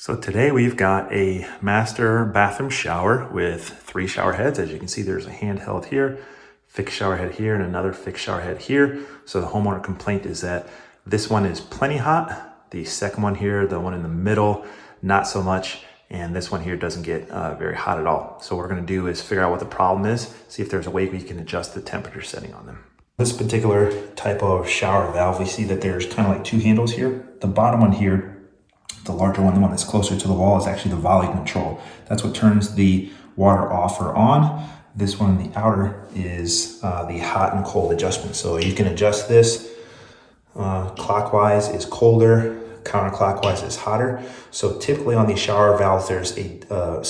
So today we've got a master bathroom shower with 3 shower heads. As you can see, there's a handheld here, fixed shower head here, and another fixed shower head here. So the homeowner complaint is that this one is plenty hot. The second one here, the one in the middle, not so much. And this one here doesn't get very hot at all. So what we're gonna do is figure out what the problem is, see if there's a way we can adjust the temperature setting on them. This particular type of shower valve, we see that there's kind of like 2 handles here. The bottom one here, the larger one, the one that's closer to the wall, is actually the volume control. That's what turns the water off or on. This one in the outer is the hot and cold adjustment. So you can adjust this. Clockwise is colder, counterclockwise is hotter. So typically on these shower valves, there's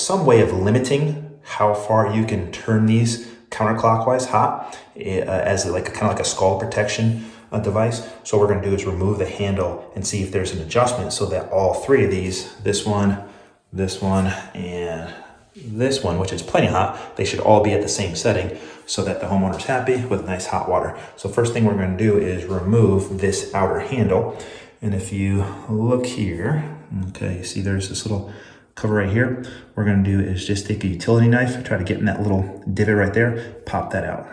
some way of limiting how far you can turn these counterclockwise hot as kind of like a scald protection device. So what we're going to do is remove the handle and see if there's an adjustment so that all 3 of these, this one, and this one, which is plenty hot, they should all be at the same setting so that the homeowner's happy with nice hot water. So first thing we're going to do is remove this outer handle. And if you look here, okay, you see there's this little cover right here. What we're going to do is just take a utility knife and try to get in that little divot right there, pop that out.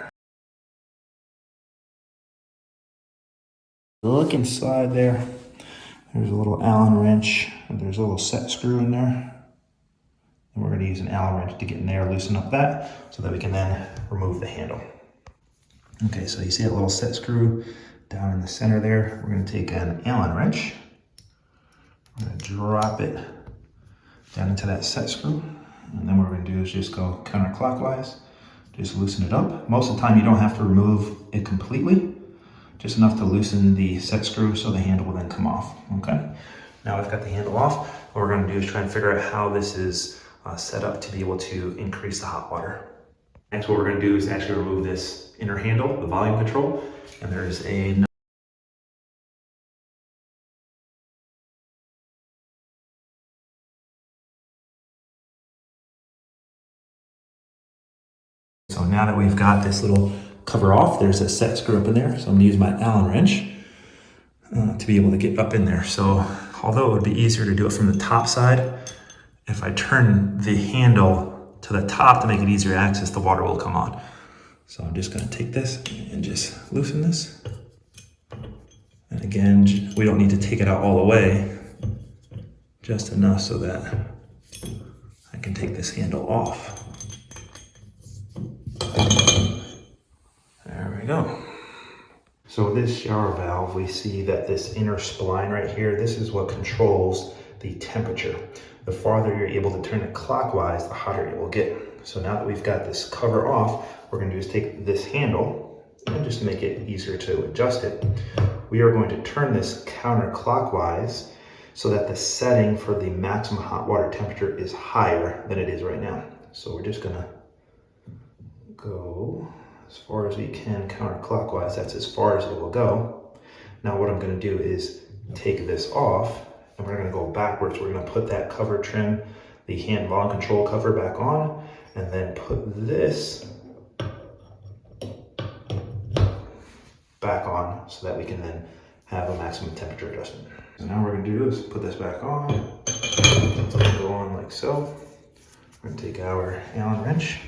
Look inside there. There's a little Allen wrench. There's a little set screw in there. And we're going to use an Allen wrench to get in there, loosen up that, so that we can then remove the handle. Okay, so you see that little set screw down in the center there. We're going to take an Allen wrench. We're going to drop it down into that set screw. And then what we're going to do is just go counterclockwise. Just loosen it up. Most of the time you don't have to remove it completely. Just enough to loosen the set screw so the handle will then come off, okay? Now I've got the handle off. What we're gonna do is try and figure out how this is set up to be able to increase the hot water. Next, what we're gonna do is actually remove this inner handle, the volume control, and there is a So now that we've got this little cover off, there's a set screw up in there. So I'm gonna use my Allen wrench to be able to get up in there. So although it would be easier to do it from the top side, if I turn the handle to the top to make it easier to access, the water will come on. So I'm just gonna take this and just loosen this. And again, we don't need to take it out all the way, just enough so that I can take this handle off. There we go. So with this shower valve, we see that this inner spline right here, this is what controls the temperature. The farther you're able to turn it clockwise, the hotter it will get. So now that we've got this cover off, what we're going to do is take this handle, and just to make it easier to adjust it, we are going to turn this counterclockwise so that the setting for the maximum hot water temperature is higher than it is right now. So we're just going to go as far as we can counterclockwise. That's as far as it will go. Now what I'm going to do is take this off, and we're going to go backwards. We're going to put that cover trim, the hand volume control cover, back on, and then put this back on so that we can then have a maximum temperature adjustment. So now what we're going to do is put this back on. It's going to go on like so. We're going to take our Allen wrench.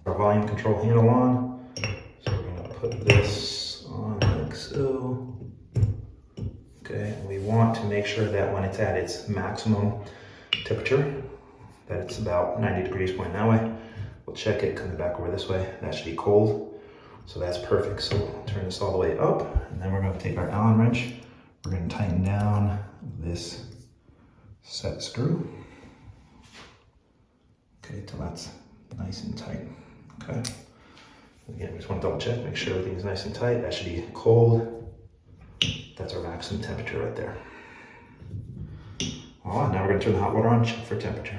Our volume control handle on. So we're going to put this on like so. Okay, and we want to make sure that when it's at its maximum temperature, that it's about 90 degrees pointing that way. We'll check it coming back over this way. That should be cold. So that's perfect. So we'll turn this all the way up, and then we're going to take our Allen wrench. We're going to tighten down this set screw. Okay, till that's nice and tight. Okay. Again, we just want to double check, make sure everything's nice and tight. That should be cold. That's our maximum temperature right there. All right, now we're going to turn the hot water on, check for temperature.